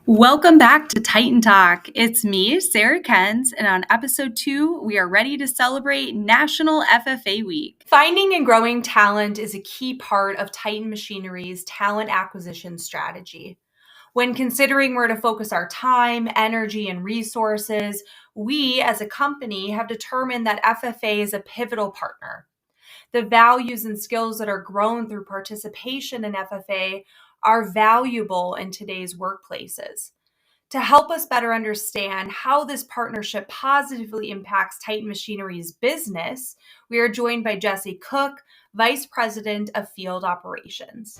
Welcome back to Titan Talk. It's me, Sarah Kenz, and on episode 2, we are ready to celebrate National FFA Week. Finding and growing talent is a key part of Titan Machinery's talent acquisition strategy. When considering where to focus our time, energy, and resources, we as a company have determined that FFA is a pivotal partner. The values and skills that are grown through participation in FFA are valuable in today's workplaces. To help us better understand how this partnership positively impacts Titan Machinery's business, we are joined by Jesse Cook, Vice President of Field Operations.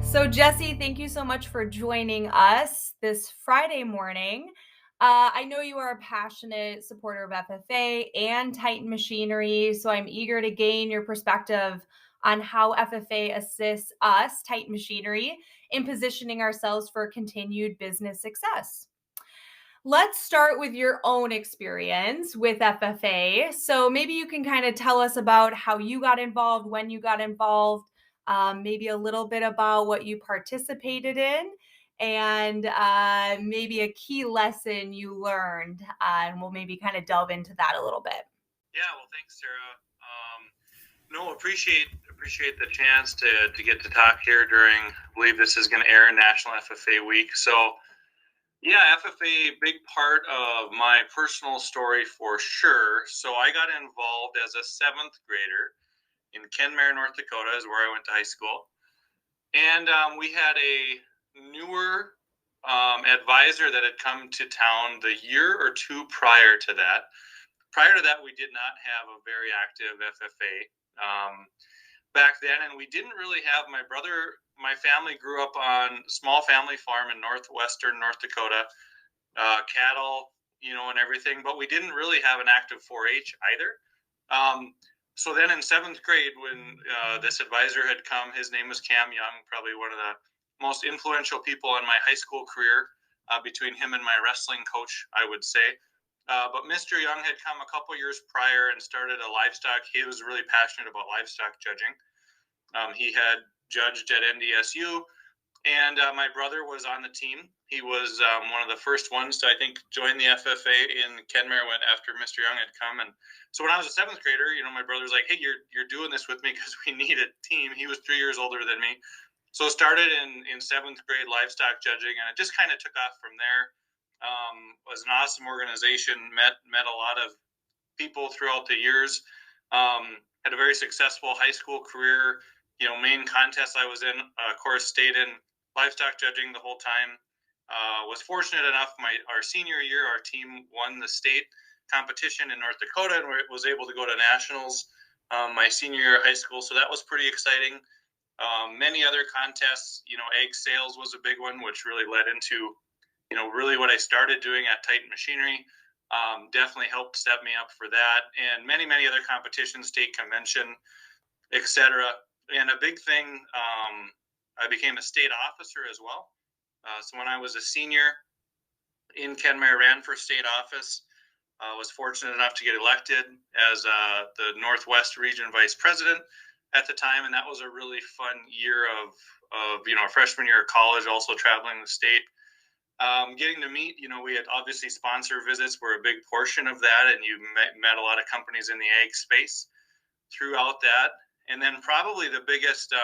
So Jesse, thank you so much for joining us this Friday morning. I know you are a passionate supporter of FFA and Titan Machinery, so I'm eager to gain your perspective on how FFA assists us, Titan Machinery, in positioning ourselves for continued business success. Let's start with your own experience with FFA. So maybe you can kind of tell us about how you got involved, when you got involved, maybe a little bit about what you participated in, and maybe a key lesson you learned. And we'll maybe kind of delve into that a little bit. Yeah, well, thanks, Sarah. Appreciate the chance to get to talk here during, I believe this is going to air in National FFA Week. So, yeah, FFA, big part of my personal story for sure. So I got involved as a 7th grader in Kenmare, North Dakota, is where I went to high school. And we had a newer advisor that had come to town the year or two prior to that. Prior to that, we did not have a very active FFA back then, and we didn't really have my family grew up on a small family farm in northwestern North Dakota, cattle, and everything, but we didn't really have an active 4-H either. So then in 7th grade, when this advisor had come, his name was Cam Young, probably one of the most influential people in my high school career, between him and my wrestling coach, I would say. But Mr. Young had come a couple years prior and started a livestock. He was really passionate about livestock judging. He had judged at NDSU, and my brother was on the team. He was one of the first ones to, I think, join the FFA in Kenmare after Mr. Young had come. And so when I was a 7th grader, my brother was like, "Hey, you're doing this with me because we need a team." He was 3 years older than me. So started in 7th grade livestock judging, and it just kind of took off from there. Was an awesome organization, met a lot of people throughout the years, had a very successful high school career. Main contests I was in, of course, stayed in livestock judging the whole time. Was fortunate enough, our senior year, our team won the state competition in North Dakota and was able to go to nationals my senior year of high school, so that was pretty exciting. Many other contests, egg sales was a big one, which really led into really what I started doing at Titan Machinery. Definitely helped set me up for that, and many other competitions, state convention, etc. And a big thing, I became a state officer as well. So when I was a senior in Kenmare, ran for state office, was fortunate enough to get elected as the Northwest Region Vice President at the time, and that was a really fun year of freshman year of college, also traveling the state. Getting to meet, we had obviously sponsor visits were a big portion of that, and you met a lot of companies in the ag space throughout that. And then probably the biggest,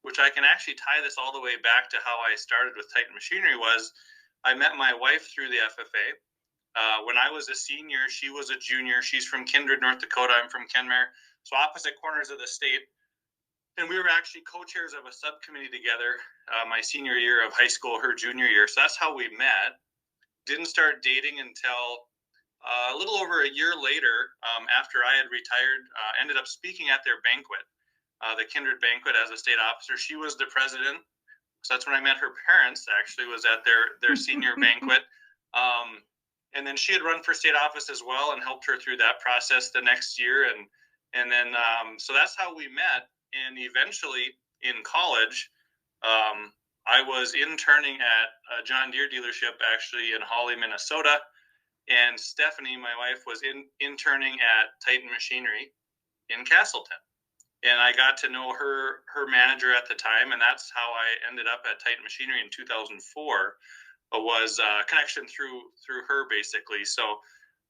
which I can actually tie this all the way back to how I started with Titan Machinery, was I met my wife through the FFA. When I was a senior, she was a junior. She's from Kindred, North Dakota. I'm from Kenmare, so opposite corners of the state. And we were actually co-chairs of a subcommittee together my senior year of high school, her junior year. So that's how we met. Didn't start dating until a little over a year later, after I had retired. Ended up speaking at their banquet, the Kindred banquet, as a state officer. She was the president. So that's when I met her parents, actually, was at their senior banquet. And then she had run for state office as well and helped her through that process the next year. And then so that's how we met. And eventually in college, I was interning at a John Deere dealership, actually, in Hawley, Minnesota. And Stephanie, my wife, was interning at Titan Machinery. in Castleton. And I got to know her manager at the time, and that's how I ended up at Titan Machinery in 2004. Was connection through her basically. So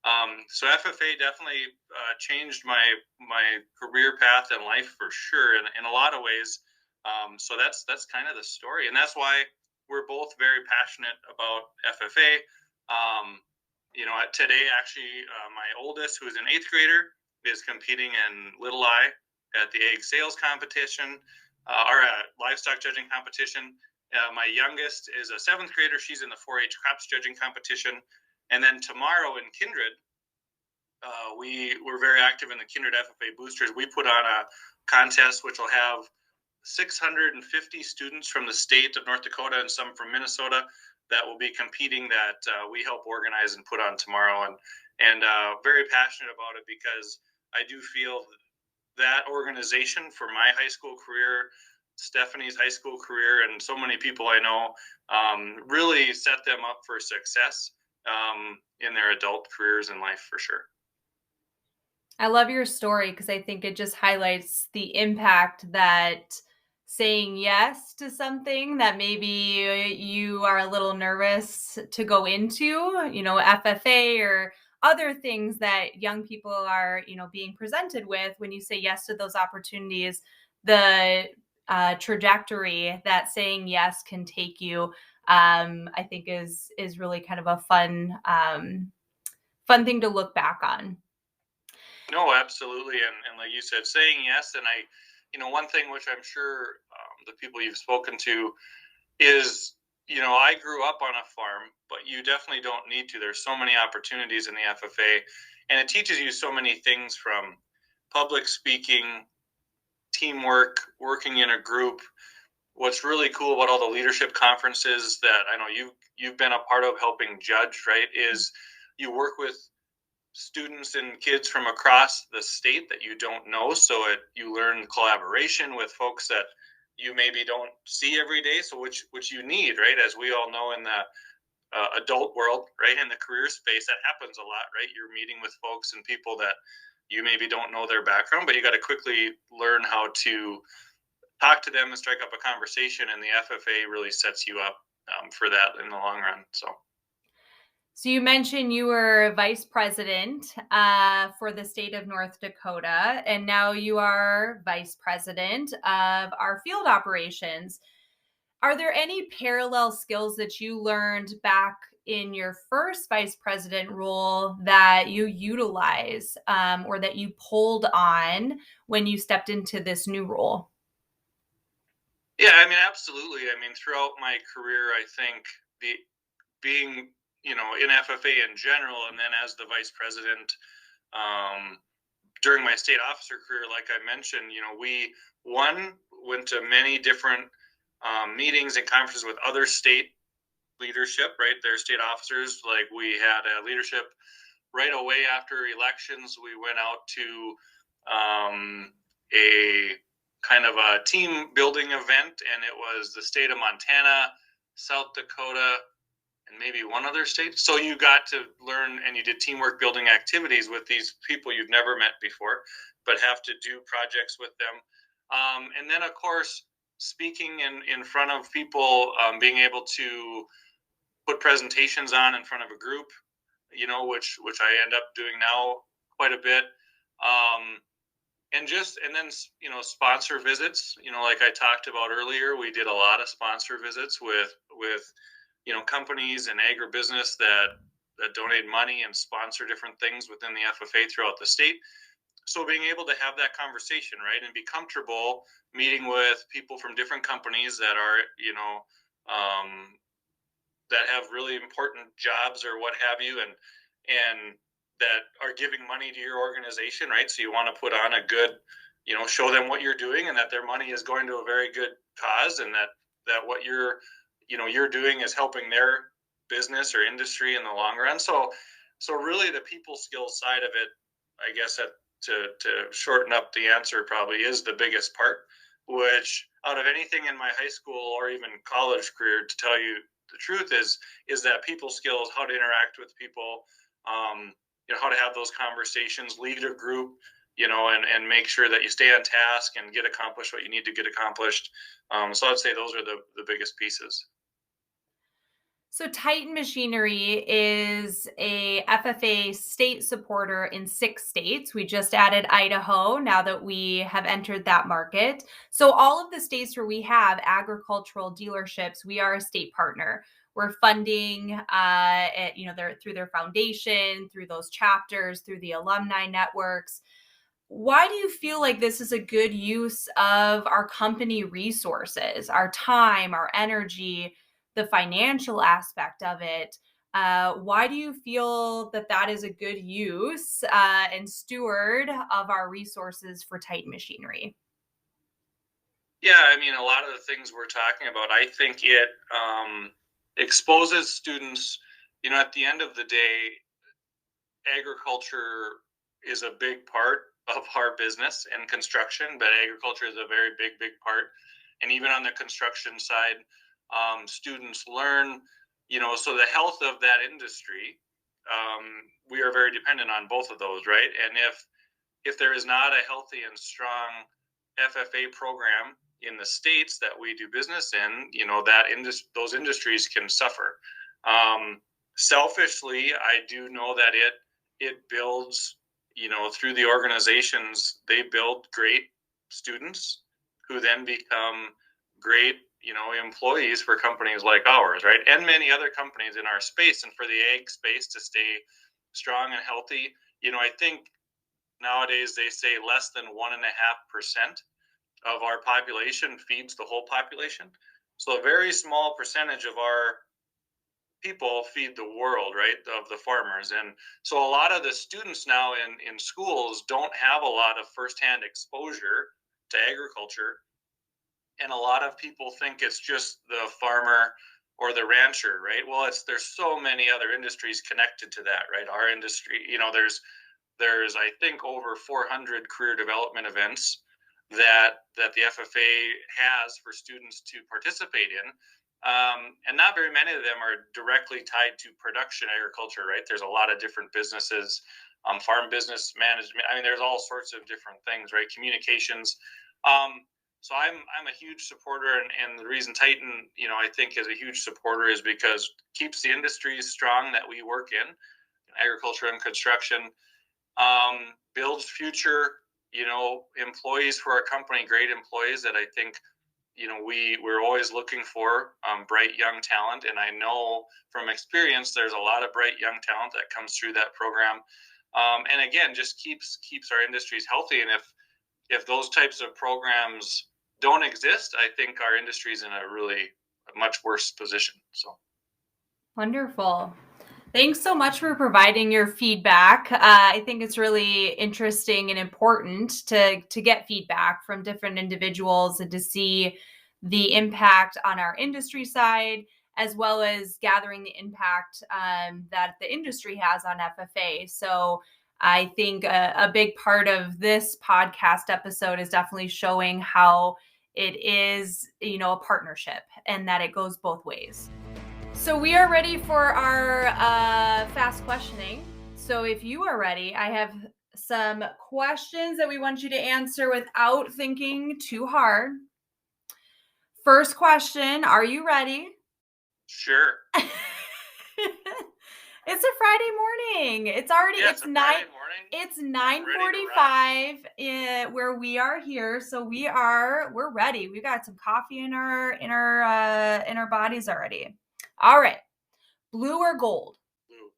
FFA definitely changed my career path in life for sure, in a lot of ways. So that's kind of the story, and that's why we're both very passionate about FFA. Today actually, my oldest, who's an eighth grader, is competing in Little I at the egg sales competition, or livestock judging competition. My youngest is a seventh grader. She's in the 4-H crops judging competition. And then tomorrow in Kindred, we're very active in the Kindred FFA boosters. We put on a contest which will have 650 students from the state of North Dakota and some from Minnesota that will be competing, that we help organize and put on tomorrow. And very passionate about it, because I do feel that organization for my high school career, Stephanie's high school career, and so many people I know really set them up for success in their adult careers in life for sure. I love your story because I think it just highlights the impact that saying yes to something that maybe you are a little nervous to go into, FFA or other things that young people are, being presented with. When you say yes to those opportunities, the trajectory that saying yes can take you, I think is really kind of a fun thing to look back on. No, absolutely. And like you said, saying yes. And one thing which I'm sure the people you've spoken to is, I grew up on a farm, but you definitely don't need to. There's so many opportunities in the FFA, and it teaches you so many things, from public speaking, teamwork, working in a group. What's really cool about all the leadership conferences that I know you've been a part of helping judge, right, is you work with students and kids from across the state that you don't know. So you learn collaboration with folks that you maybe don't see every day. So which you need, right? As we all know in the adult world, right, in the career space, that happens a lot, right? You're meeting with folks and people that you maybe don't know their background, but you got to quickly learn how to talk to them and strike up a conversation. And the FFA really sets you up for that in the long run. So you mentioned you were vice president for the state of North Dakota, and now you are vice president of our field operations. Are there any parallel skills that you learned back in your first vice president role that you utilize or that you pulled on when you stepped into this new role? Yeah, I mean, absolutely. I mean, throughout my career, I think being in FFA in general, and then as the vice president during my state officer career, like I mentioned, we went to many different meetings and conferences with other state leadership, right? Their state officers. Like, we had a leadership right away after elections. We went out to a kind of a team building event, and it was the state of Montana, South Dakota, and maybe one other state. So you got to learn, and you did teamwork building activities with these people you've never met before, but have to do projects with them. And then, of course, speaking in front of people, being able to put presentations on in front of a group, which I end up doing now quite a bit. And then sponsor visits, like I talked about earlier, we did a lot of sponsor visits with companies and agribusiness that donate money and sponsor different things within the FFA throughout the state. So being able to have that conversation, right, and be comfortable meeting with people from different companies that are, that have really important jobs or what have you, and that are giving money to your organization, right? So you want to put on a good, show them what you're doing, and that their money is going to a very good cause, and that what you're doing is helping their business or industry in the long run. So really the people skills side of it, I guess, to shorten up the answer, probably is the biggest part, which out of anything in my high school or even college career, to tell you the truth, is that people skills, how to interact with people, how to have those conversations, lead a group, and make sure that you stay on task and get accomplished what you need to get accomplished. So I'd say those are the biggest pieces. So Titan Machinery is a FFA state supporter in 6 states. We just added Idaho now that we have entered that market. So all of the states where we have agricultural dealerships, we are a state partner. We're funding, through their foundation, through those chapters, through the alumni networks. Why do you feel like this is a good use of our company resources, our time, our energy, the financial aspect of it? Why do you feel that that is a good use and steward of our resources for Titan Machinery? Yeah, I mean, a lot of the things we're talking about, I think it exposes students, at the end of the day, agriculture is a big part of our business and construction, but agriculture is a very big part. And even on the construction side, students learn, so the health of that industry, we are very dependent on both of those, right? And if there is not a healthy and strong FFA program in the states that we do business in, those industries can suffer. Selfishly, I do know that it builds, through the organizations, they build great students who then become great, employees for companies like ours, right? And many other companies in our space. And for the ag space to stay strong and healthy, I think nowadays they say less than 1.5% of our population feeds the whole population. So a very small percentage of our people feed the world, right, of the farmers. And so a lot of the students now in schools don't have a lot of firsthand exposure to agriculture. And a lot of people think it's just the farmer or the rancher, right? Well, there's so many other industries connected to that, right? Our industry, there's I think over 400 career development events that the FFA has for students to participate in. And not very many of them are directly tied to production agriculture, right? There's a lot of different businesses, farm business management. I mean, there's all sorts of different things, right? Communications. So I'm a huge supporter, and the reason Titan, I think is a huge supporter is because it keeps the industries strong that we work in agriculture and construction, builds future, employees for our company, great employees that I think we're always looking for bright young talent. And I know from experience there's a lot of bright young talent that comes through that program, and again just keeps our industries healthy. And if those types of programs don't exist, I think our industry is in a really much worse position. So Wonderful. Thanks so much for providing your feedback. I think it's really interesting and important to get feedback from different individuals and to see the impact on our industry side, as well as gathering the impact that the industry has on FFA. So I think a big part of this podcast episode is definitely showing how it is, a partnership and that it goes both ways. So we are ready for our fast questioning. So if you are ready, I have some questions that we want you to answer without thinking too hard. First question, are you ready? sure. It's a Friday morning. It's already Yeah, it's a 9 Friday morning. it's 9:45 where we are here. So we're ready. We got some coffee in our bodies already. All right. Blue or gold? Blue.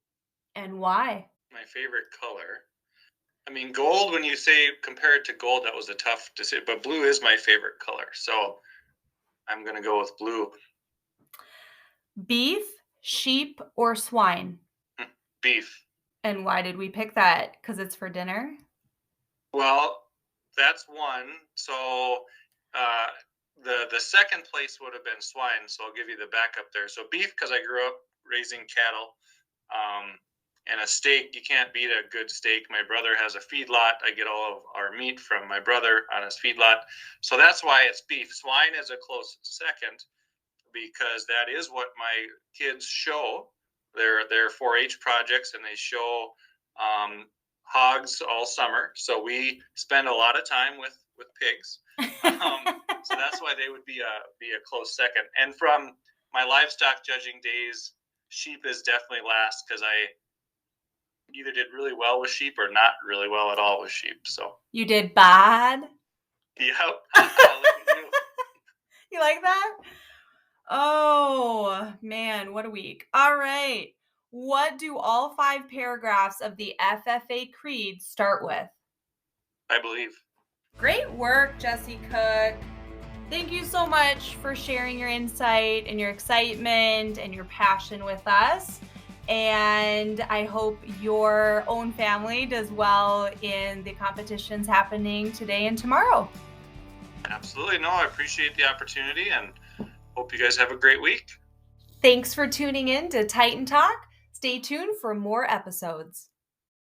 And why? My favorite color. I mean, gold, when you say compare it to gold, that was a tough decision, but blue is my favorite color. So I'm going to go with blue. Beef, sheep, or swine? Beef. And why did we pick that? Because it's for dinner? Well, that's one. So the second place would have been swine. So I'll give you the backup there. So beef, because I grew up raising cattle. And a steak, you can't beat a good steak. My brother has a feedlot. I get all of our meat from my brother on his feedlot. So that's why it's beef. Swine is a close second because that is what my kids show. They're 4-H projects, and they show hogs all summer, so we spend a lot of time with pigs. So that's why they would be a close second. And from my livestock judging days, sheep is definitely last because I either did really well with sheep or not really well at all with sheep. So you did bad? Yep. Look at you. You like that? Oh, man, what a week. All right. What do all 5 paragraphs of the FFA Creed start with? I believe. Great work, Jesse Cook. Thank you so much for sharing your insight and your excitement and your passion with us. And I hope your own family does well in the competitions happening today and tomorrow. Absolutely. No, I appreciate the opportunity and hope you guys have a great week. Thanks for tuning in to Titan Talk. Stay tuned for more episodes.